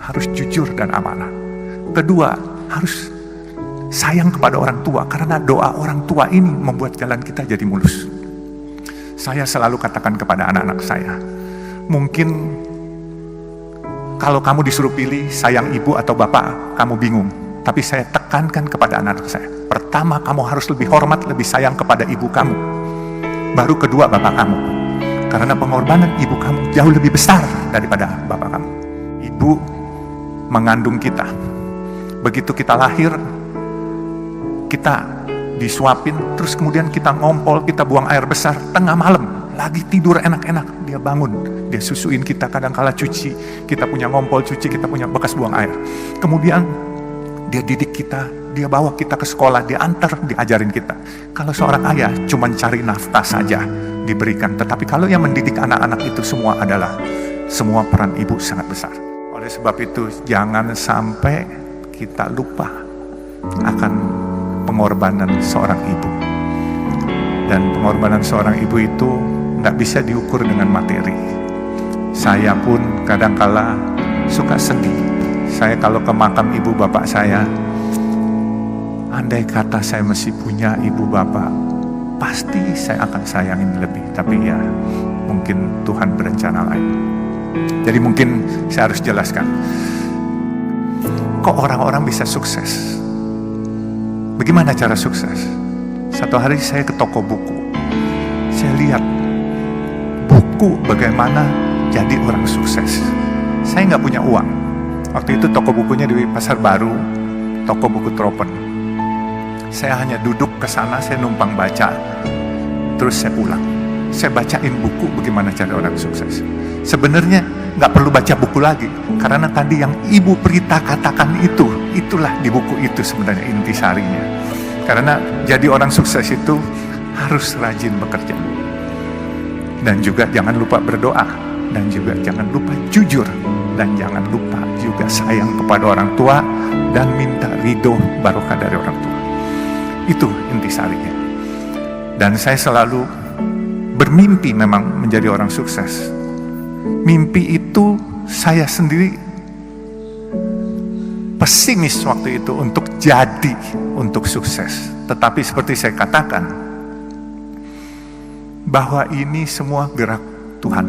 harus jujur dan amanah. Kedua, harus sayang kepada orang tua, karena doa orang tua ini membuat jalan kita jadi mulus. Saya selalu katakan kepada anak-anak saya, mungkin kalau kamu disuruh pilih sayang ibu atau bapak, kamu bingung. Tapi saya tekankan kepada anak-anak saya, pertama kamu harus lebih hormat, lebih sayang kepada ibu kamu. Baru kedua bapak kamu. Karena pengorbanan ibu kamu jauh lebih besar daripada bapak kamu. Ibu mengandung kita. Begitu kita lahir, kita disuapin, terus kemudian kita ngompol, kita buang air besar, tengah malam, lagi tidur enak-enak, dia bangun, dia susuin kita, kadang-kala cuci, kita punya ngompol cuci, kita punya bekas buang air. Kemudian dia didik kita, dia bawa kita ke sekolah, dia antar, diajarin kita. Kalau seorang ayah cuma cari nafkah saja diberikan, tetapi kalau yang mendidik anak-anak itu semua adalah semua peran ibu sangat besar. Oleh sebab itu jangan sampai kita lupa akan pengorbanan seorang ibu. Dan pengorbanan seorang ibu itu nggak bisa diukur dengan materi. Saya pun kadangkala suka sedih. Saya kalau ke makam ibu bapak saya, andai kata saya masih punya ibu bapak, pasti saya akan sayangin lebih. Tapi ya, mungkin Tuhan berencana lain. Jadi mungkin saya harus jelaskan, kok orang-orang bisa sukses? Bagaimana cara sukses? Satu hari saya ke toko buku, saya lihat buku bagaimana jadi orang sukses. Saya nggak punya uang. Waktu itu toko bukunya di Pasar Baru, toko buku Tropen. Saya hanya duduk ke sana, saya numpang baca, terus saya pulang. Saya bacain buku bagaimana cari orang sukses. Sebenarnya nggak perlu baca buku lagi, karena tadi yang Ibu Prita katakan itulah di buku itu sebenarnya intisarinya. Karena jadi orang sukses itu harus rajin bekerja, dan juga jangan lupa berdoa, dan juga jangan lupa jujur, dan jangan lupa juga sayang kepada orang tua dan minta ridho barokah dari orang tua. Itu intisarinya. Dan saya selalu bermimpi memang menjadi orang sukses. Mimpi itu saya sendiri pesimis waktu itu untuk sukses. Tetapi seperti saya katakan, bahwa ini semua gerak Tuhan,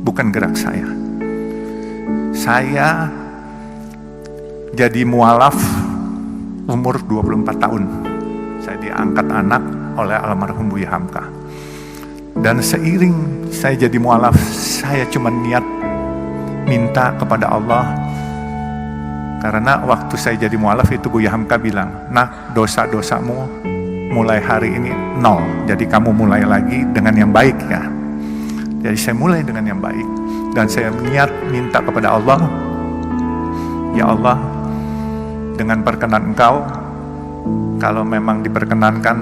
bukan gerak saya. Saya jadi mualaf umur 24 tahun. Saya diangkat anak oleh almarhum Buya Hamka. Dan seiring saya jadi mualaf, saya cuma niat minta kepada Allah. Karena waktu saya jadi mualaf itu Buya Hamka bilang, "Nak, dosa-dosamu mulai hari ini 0. Jadi kamu mulai lagi dengan yang baik ya." Jadi saya mulai dengan yang baik. Dan saya niat minta kepada Allah, "Ya Allah, dengan perkenan Engkau, kalau memang diperkenankan,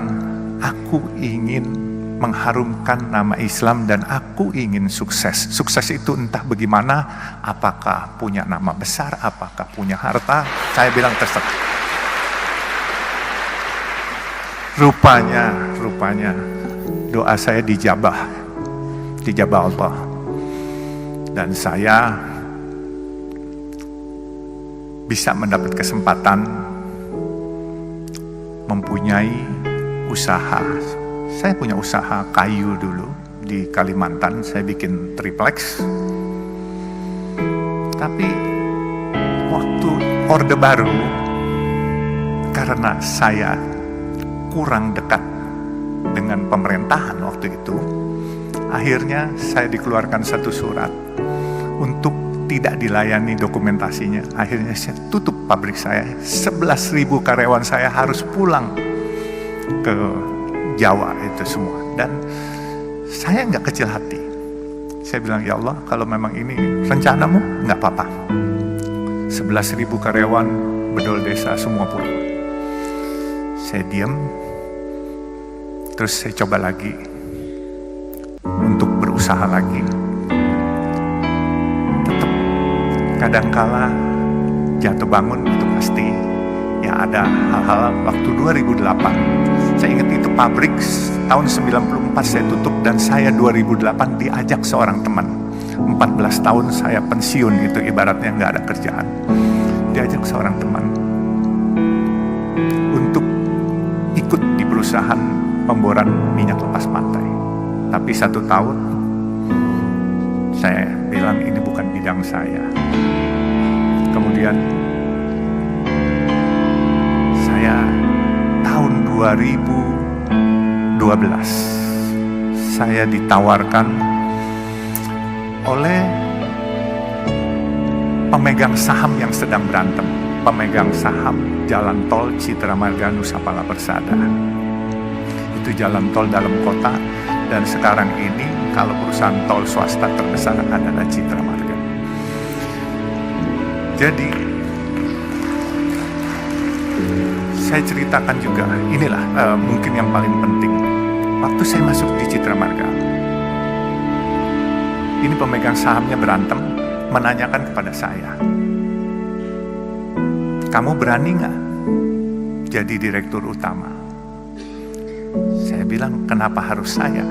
aku ingin mengharumkan nama Islam dan aku ingin sukses." Sukses itu entah bagaimana, apakah punya nama besar, apakah punya harta, saya bilang terserah. Rupanya doa saya dijabah Allah. Dan saya bisa mendapat kesempatan mempunyai usaha. Saya punya usaha kayu dulu di Kalimantan, saya bikin triplex. Tapi waktu Orde Baru, karena saya kurang dekat dengan pemerintahan waktu itu, akhirnya saya dikeluarkan satu surat untuk tidak dilayani dokumentasinya. Akhirnya saya tutup pabrik saya, 11.000 karyawan saya harus pulang ke Jawa itu semua. Dan saya nggak kecil hati. Saya bilang, "Ya Allah, kalau memang ini rencanamu, nggak apa-apa. 11.000 karyawan bedol desa semua pulang." Saya diam, terus saya coba lagi untuk berusaha lagi. Tetap kadangkala jatuh bangun itu pasti. Ya ada hal-hal waktu 2008. Saya ingat itu pabrik tahun 94 saya tutup, dan saya 2008 diajak seorang teman. 14 tahun saya pensiun, itu ibaratnya nggak ada kerjaan. Diajak seorang teman untuk ikut di perusahaan pemboran minyak lepas pantai. Tapi 1 tahun saya bilang ini bukan bidang saya. Kemudian saya tahun 2012 saya ditawarkan oleh pemegang saham yang sedang berantem, pemegang saham jalan tol Citra Marga Nusa Pala Persada. Itu jalan tol dalam kota, dan sekarang ini kalau perusahaan tol swasta terbesar adalah Citra Marga. Jadi saya ceritakan juga, inilah mungkin yang paling penting. Waktu saya masuk di Citra Marga, ini pemegang sahamnya berantem, menanyakan kepada saya, kamu berani nggak jadi direktur utama? Saya bilang, kenapa harus saya?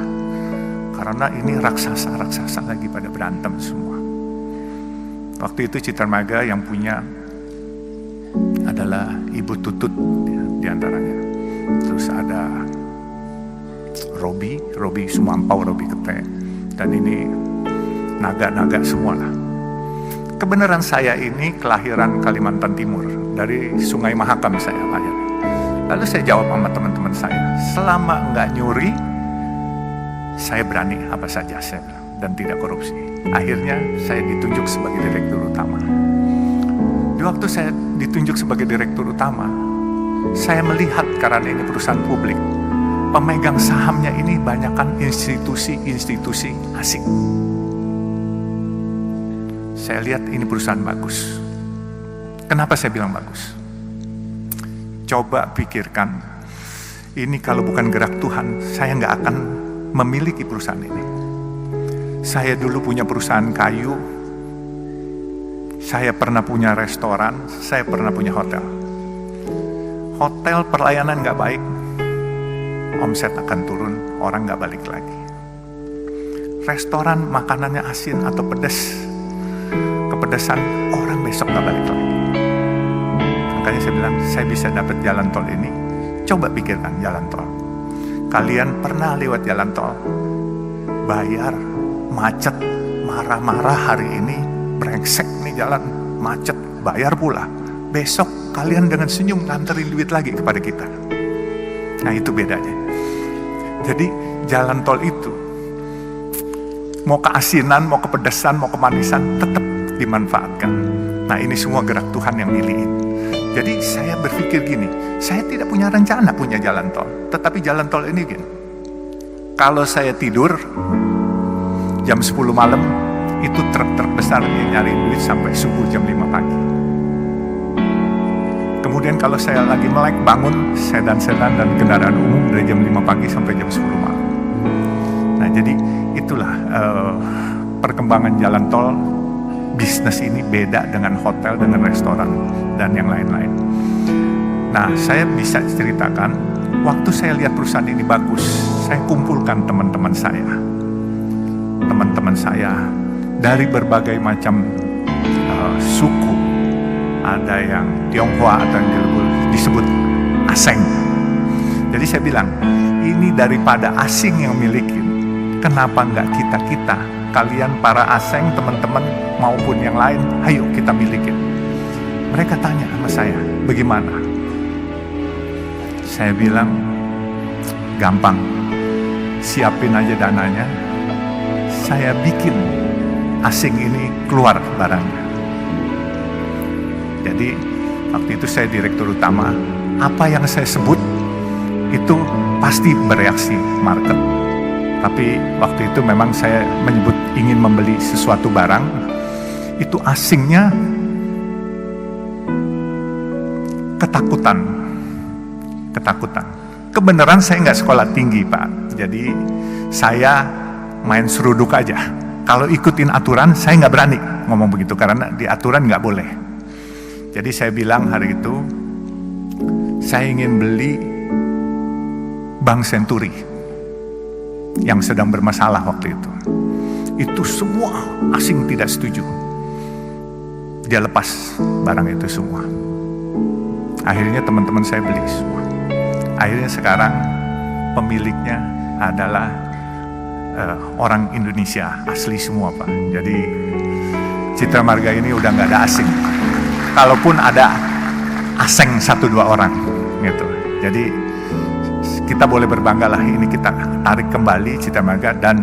Karena ini raksasa-raksasa lagi pada berantem semua. Waktu itu Citra Marga yang punya adalah Ibu Tutut di antaranya. Terus ada Robi Sumampau, Robi Kete, dan ini naga-naga semua lah. Kebenaran saya ini kelahiran Kalimantan Timur, dari Sungai Mahakam saya lahir. Lalu saya jawab sama teman-teman saya, selama nggak nyuri, saya berani apa saja saya bilang, dan tidak korupsi. Akhirnya saya ditunjuk sebagai direktur utama. Di waktu saya ditunjuk sebagai direktur utama, saya melihat karena ini perusahaan publik, pemegang sahamnya ini banyakkan institusi-institusi asing. Saya lihat ini perusahaan bagus. Kenapa saya bilang bagus? Coba pikirkan, ini kalau bukan gerak Tuhan, saya nggak akan memiliki perusahaan ini. Saya dulu punya perusahaan kayu, saya pernah punya restoran, saya pernah punya hotel. Hotel pelayanan nggak baik, omset akan turun, orang nggak balik lagi. Restoran makanannya asin atau pedas, kepedesan, orang besok nggak balik lagi. Makanya saya bilang, saya bisa dapat jalan tol ini. Coba pikirkan jalan tol. Kalian pernah lewat jalan tol, bayar, macet, marah-marah hari ini, brengsek nih jalan, macet, bayar pula. Besok kalian dengan senyum nganterin duit lagi kepada kita. Nah itu bedanya. Jadi jalan tol itu, mau keasinan, mau kepedesan, mau kemanisan, tetap dimanfaatkan. Nah ini semua gerak Tuhan yang milihin. Jadi saya berpikir gini, saya tidak punya rencana punya jalan tol, tetapi jalan tol ini gini, kalau saya tidur jam 10 malam, itu truk-truk besar yang nyari duit sampai subuh jam 5 pagi. Kemudian kalau saya lagi melek bangun, sedan-sedan dan kendaraan umum dari jam 5 pagi sampai jam 10 malam. Nah jadi itulah perkembangan jalan tol. Bisnis ini beda dengan hotel, dengan restoran, dan yang lain-lain. Nah, saya bisa ceritakan, waktu saya lihat perusahaan ini bagus, saya kumpulkan teman-teman saya. Teman-teman saya dari berbagai macam suku, ada yang Tionghoa atau yang disebut asing. Jadi saya bilang, ini daripada asing yang miliki, kenapa nggak kita, kalian para asing, teman-teman maupun yang lain, ayo kita milikin. Mereka tanya sama saya, bagaimana? Saya bilang, gampang, siapin aja dananya, saya bikin asing ini keluar barangnya. Jadi waktu itu saya direktur utama, apa yang saya sebut itu pasti bereaksi market. Tapi waktu itu memang saya menyebut ingin membeli sesuatu barang, itu asingnya ketakutan. Kebenaran saya nggak sekolah tinggi Pak, jadi saya main seruduk aja. Kalau ikutin aturan saya nggak berani ngomong begitu, karena di aturan nggak boleh. Jadi saya bilang hari itu, saya ingin beli Bank Senturi yang sedang bermasalah waktu itu. Itu semua asing tidak setuju. Dia lepas barang itu semua. Akhirnya teman-teman saya beli semua. Akhirnya sekarang pemiliknya adalah orang Indonesia asli semua, Pak. Jadi Citra Marga ini udah nggak ada asing. Kalaupun ada asing 1-2 orang gitu. Jadi kita boleh berbangga lah, ini kita tarik kembali Citra Marga. Dan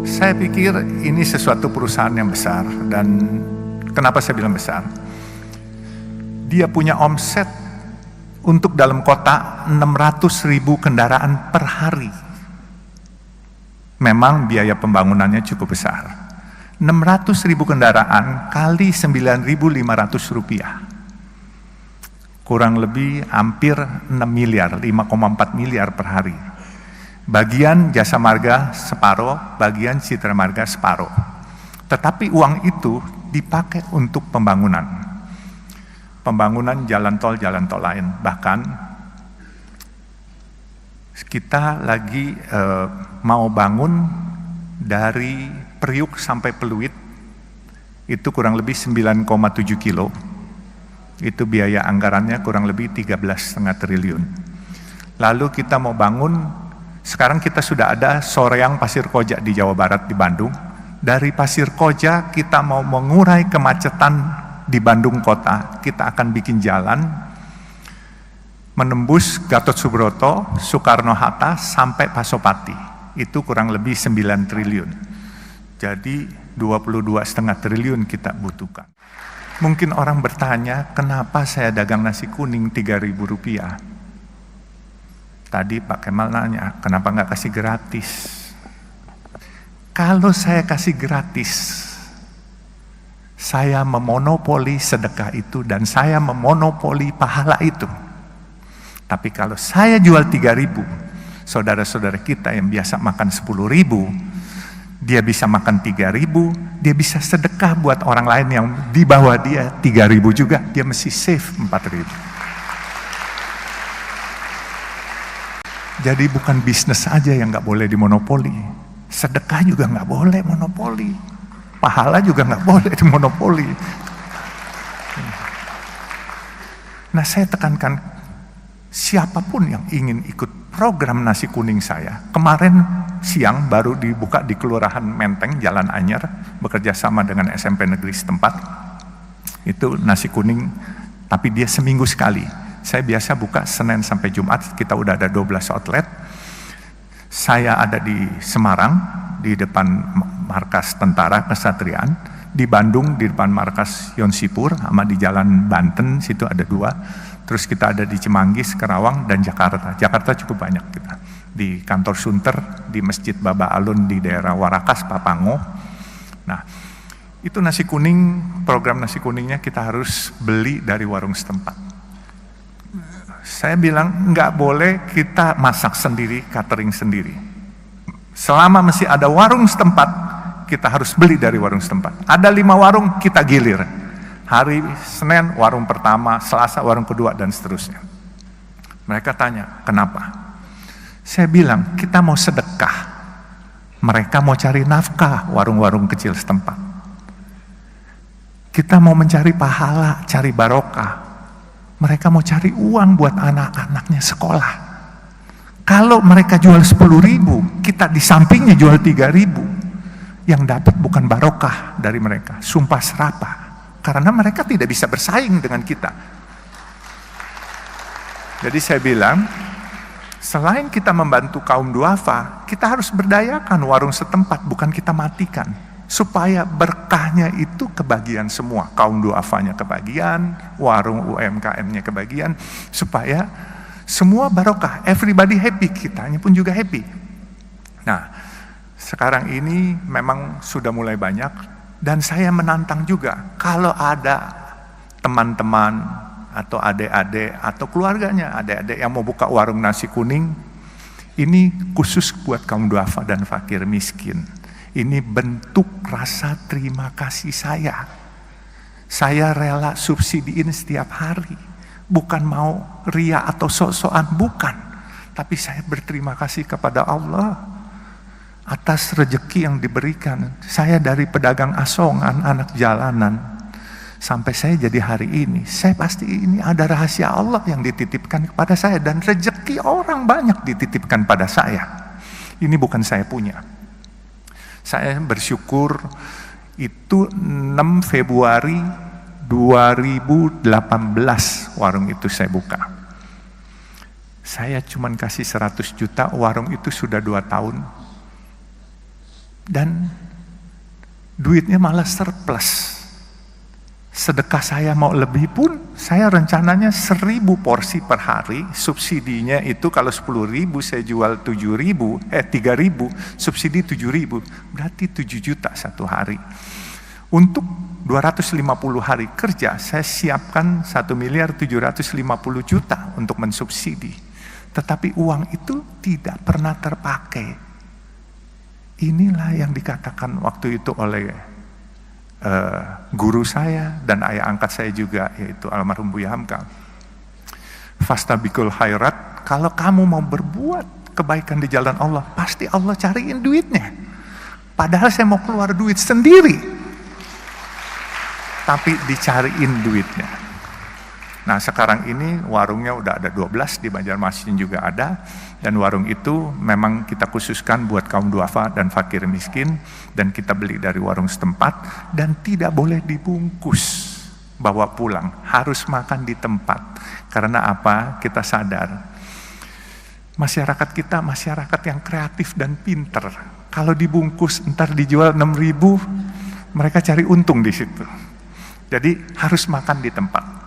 saya pikir ini sesuatu perusahaan yang besar. Dan kenapa saya bilang besar? Dia punya omset untuk dalam kota 600.000 kendaraan per hari. Memang biaya pembangunannya cukup besar. 600.000 kendaraan kali 9.500 rupiah. Kurang lebih hampir 6 miliar, 5,4 miliar per hari. Bagian Jasa Marga separuh, bagian Citra Marga separuh. Tetapi uang itu dipakai untuk pembangunan. Pembangunan jalan tol lain. Bahkan kita lagi mau bangun dari Priuk sampai Peluit, itu kurang lebih 9,7 kilo. Itu biaya anggarannya kurang lebih 13,5 triliun. Lalu kita mau bangun, sekarang kita sudah ada Soreang Pasir Koja di Jawa Barat, di Bandung. Dari Pasir Koja kita mau mengurai kemacetan di Bandung kota, kita akan bikin jalan menembus Gatot Subroto, Soekarno-Hatta sampai Pasopati. Itu kurang lebih 9 triliun. Jadi 22,5 triliun kita butuhkan. Mungkin orang bertanya, kenapa saya dagang nasi kuning 3.000 rupiah? Tadi Pak Kemal nanya, kenapa nggak kasih gratis? Kalau saya kasih gratis, saya memonopoli sedekah itu dan saya memonopoli pahala itu. Tapi kalau saya jual 3.000, saudara-saudara kita yang biasa makan 10.000, dia bisa makan 3.000, dia bisa sedekah buat orang lain yang di bawah dia 3.000 juga, dia mesti save 4.000. Jadi bukan bisnis aja yang nggak boleh dimonopoli, sedekah juga nggak boleh monopoli, pahala juga nggak boleh dimonopoli. Nah, saya tekankan, siapapun yang ingin ikut program nasi kuning saya, kemarin siang baru dibuka di Kelurahan Menteng, Jalan Anyar, bekerja sama dengan SMP negeri setempat. Itu nasi kuning, tapi dia seminggu sekali. Saya biasa buka Senin sampai Jumat, kita udah ada 12 outlet. Saya ada di Semarang, di depan markas tentara Kesatriaan, di Bandung, di depan markas Yonsipur, sama di Jalan Banten, situ ada 2. Terus kita ada di Cimanggis, Karawang, dan Jakarta. Jakarta cukup banyak kita. Di kantor Sunter, di Masjid Baba Alun, di daerah Warakas, Papango. Nah, itu nasi kuning, program nasi kuningnya kita harus beli dari warung setempat. Saya bilang, nggak boleh kita masak sendiri, catering sendiri. Selama masih ada warung setempat, kita harus beli dari warung setempat. Ada 5 warung, kita gilir. Hari Senin warung pertama, Selasa warung kedua, dan seterusnya. Mereka tanya, kenapa? Saya bilang, kita mau sedekah. Mereka mau cari nafkah, warung-warung kecil setempat. Kita mau mencari pahala, cari barokah. Mereka mau cari uang buat anak-anaknya sekolah. Kalau mereka jual 10.000, kita di sampingnya jual 3.000. Yang dapat bukan barokah dari mereka, sumpah serapah. Karena mereka tidak bisa bersaing dengan kita. Jadi saya bilang, selain kita membantu kaum duafa, kita harus berdayakan warung setempat, bukan kita matikan. Supaya berkahnya itu kebagian semua. Kaum duafanya kebagian, warung UMKM-nya kebagian, supaya semua barokah, everybody happy, kitanya pun juga happy. Nah, sekarang ini memang sudah mulai banyak. Dan saya menantang juga, kalau ada teman-teman atau adik-adik atau keluarganya, adik-adik yang mau buka warung nasi kuning, ini khusus buat kaum duafa dan fakir miskin. Ini bentuk rasa terima kasih saya. Saya rela subsidiin setiap hari. Bukan mau ria atau sok-sokan, bukan. Tapi saya berterima kasih kepada Allah. atas rejeki yang diberikan. Saya dari pedagang asongan, anak jalanan, sampai saya jadi hari ini. Saya pasti ini ada rahasia Allah yang dititipkan kepada saya, dan rejeki orang banyak dititipkan pada saya. Ini bukan saya punya. Saya bersyukur itu 6 Februari 2018 warung itu saya buka. Saya cuman kasih 100 juta, warung itu sudah 2 tahun. Dan duitnya malah surplus. Sedekah saya mau lebih pun, saya rencananya 1000 porsi per hari, subsidinya itu kalau 10.000 saya jual 3.000, subsidi 7.000, berarti 7 juta satu hari. Untuk 250 hari kerja, saya siapkan 1.750.000.000 untuk mensubsidi. Tetapi uang itu tidak pernah terpakai. Inilah yang dikatakan waktu itu oleh guru saya dan ayah angkat saya juga, yaitu almarhum Buya Hamka. Fastabikul khairat, kalau kamu mau berbuat kebaikan di jalan Allah, pasti Allah cariin duitnya. Padahal saya mau keluar duit sendiri, tapi dicariin duitnya. Nah sekarang ini warungnya udah ada 12, di Banjarmasin juga ada, dan warung itu memang kita khususkan buat kaum duafa dan fakir miskin, dan kita beli dari warung setempat, dan tidak boleh dibungkus bawa pulang, harus makan di tempat. Karena apa? Kita sadar masyarakat kita masyarakat yang kreatif dan pinter. Kalau dibungkus ntar dijual 6.000, mereka cari untung di situ. Jadi harus makan di tempat.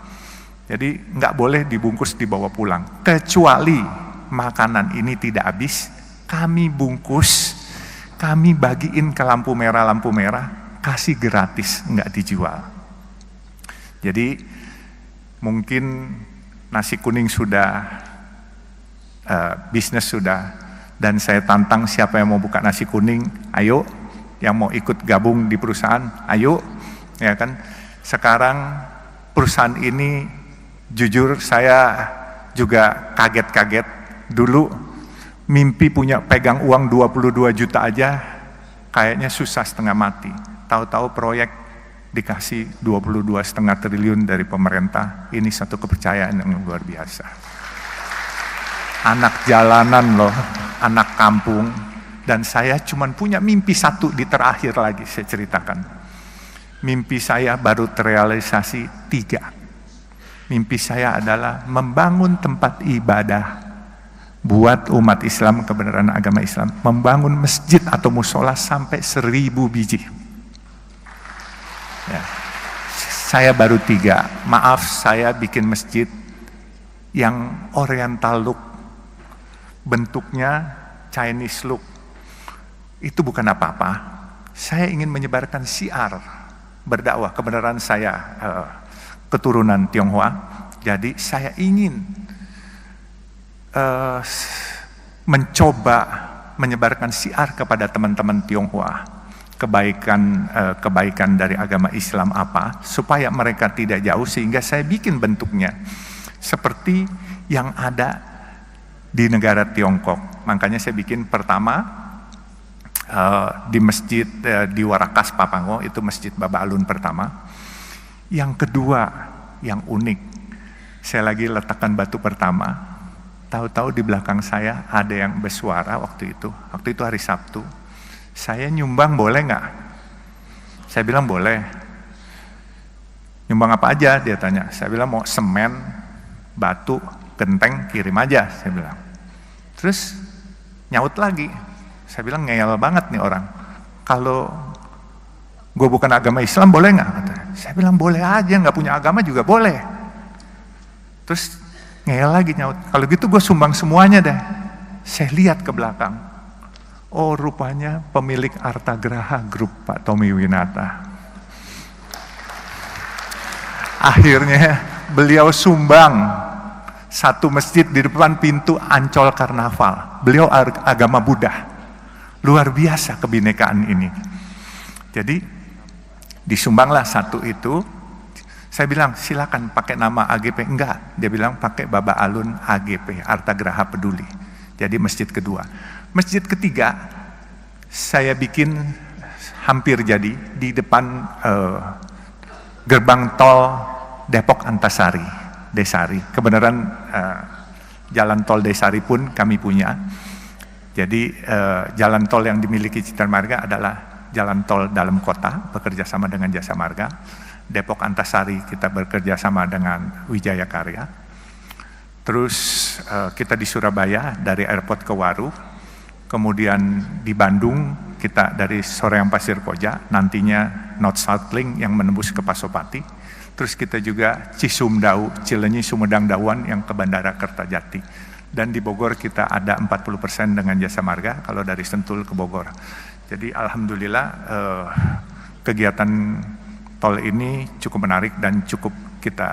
Jadi nggak boleh dibungkus dibawa pulang. Kecuali makanan ini tidak habis, kami bungkus, kami bagiin ke lampu merah, kasih gratis, nggak dijual. Jadi mungkin nasi kuning sudah, bisnis sudah, dan saya tantang siapa yang mau buka nasi kuning, ayo, yang mau ikut gabung di perusahaan, ayo, ya kan. Sekarang perusahaan ini jujur saya juga kaget-kaget. Dulu mimpi punya pegang uang 22 juta aja kayaknya susah setengah mati. Tahu-tahu proyek dikasih 22,5 triliun dari pemerintah. Ini satu kepercayaan yang luar biasa. Anak jalanan loh, anak kampung, dan saya cuman punya mimpi satu di terakhir lagi saya ceritakan. Mimpi saya baru terrealisasi 3. Mimpi saya adalah membangun tempat ibadah buat umat Islam, kebenaran agama Islam, membangun masjid atau musola sampai 1.000 biji. Ya. Saya baru 3. Maaf, saya bikin masjid yang oriental look, bentuknya Chinese look. Itu bukan apa-apa. Saya ingin menyebarkan syiar berdakwah, kebenaran saya keturunan Tionghoa, jadi saya ingin mencoba menyebarkan syiar kepada teman-teman Tionghoa, kebaikan dari agama Islam apa, supaya mereka tidak jauh, sehingga saya bikin bentuknya seperti yang ada di negara Tiongkok. Makanya saya bikin pertama di masjid di Warakas Papango, itu masjid Baba Alun pertama. Yang kedua yang unik, saya lagi letakkan batu pertama, tahu-tahu di belakang saya ada yang bersuara waktu itu hari Sabtu, saya nyumbang boleh nggak? Saya bilang boleh. Nyumbang apa aja? Dia tanya. Saya bilang mau semen, batu, genteng, kirim aja, saya bilang. Terus nyaut lagi. Saya bilang ngeyel banget nih orang. Kalau gue bukan agama Islam boleh nggak? Saya bilang boleh aja, nggak punya agama juga boleh. Terus ngeyel lagi nyaut. Kalau gitu gue sumbang semuanya deh. Saya lihat ke belakang. Oh rupanya pemilik Artagraha Group, Pak Tommy Winata. Akhirnya beliau sumbang satu masjid di depan pintu Ancol Karnaval. Beliau agama Buddha. Luar biasa kebinekaan ini. Jadi disumbanglah satu itu. Saya bilang silakan pakai nama AGP. Enggak, dia bilang pakai Baba Alun AGP, Artagraha Peduli. Jadi masjid kedua. Masjid ketiga saya bikin hampir jadi di depan gerbang tol Depok Antasari, Desari. Kebenaran jalan tol Desari pun kami punya. Jadi jalan tol yang dimiliki Citra Marga adalah jalan tol dalam kota, bekerja sama dengan Jasa Marga. Depok Antasari kita bekerja sama dengan Wijaya Karya. Terus kita di Surabaya dari airport ke Waru. Kemudian di Bandung kita dari Soreang Pasir Koja, nantinya North South Link yang menembus ke Pasopati. Terus kita juga Cisumdau, Cilenyi, Sumedang, Dawan yang ke Bandara Kertajati. Dan di Bogor kita ada 40% dengan Jasa Marga kalau dari Sentul ke Bogor. Jadi alhamdulillah kegiatan tol ini cukup menarik dan cukup kita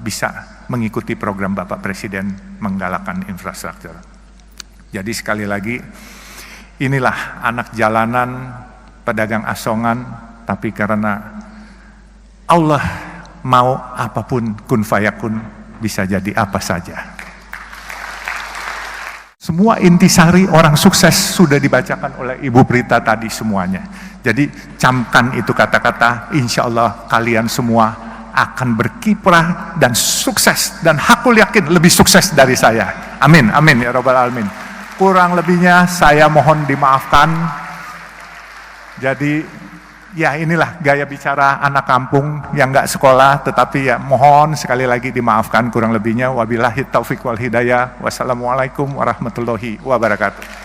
bisa mengikuti program Bapak Presiden menggalakkan infrastruktur. Jadi sekali lagi, inilah anak jalanan, pedagang asongan, tapi karena Allah mau apapun kun fayakun, bisa jadi apa saja. Semua intisari orang sukses sudah dibacakan oleh Ibu Prita tadi semuanya. Jadi camkan itu kata-kata, insya Allah kalian semua akan berkiprah dan sukses. Dan hakul yakin lebih sukses dari saya. Amin, amin ya Rabbal Alamin. Kurang lebihnya saya mohon dimaafkan. Jadi ya inilah gaya bicara anak kampung yang nggak sekolah, tetapi ya mohon sekali lagi dimaafkan kurang lebihnya. Wabillahi taufiq wal hidayah. Wassalamualaikum warahmatullahi wabarakatuh.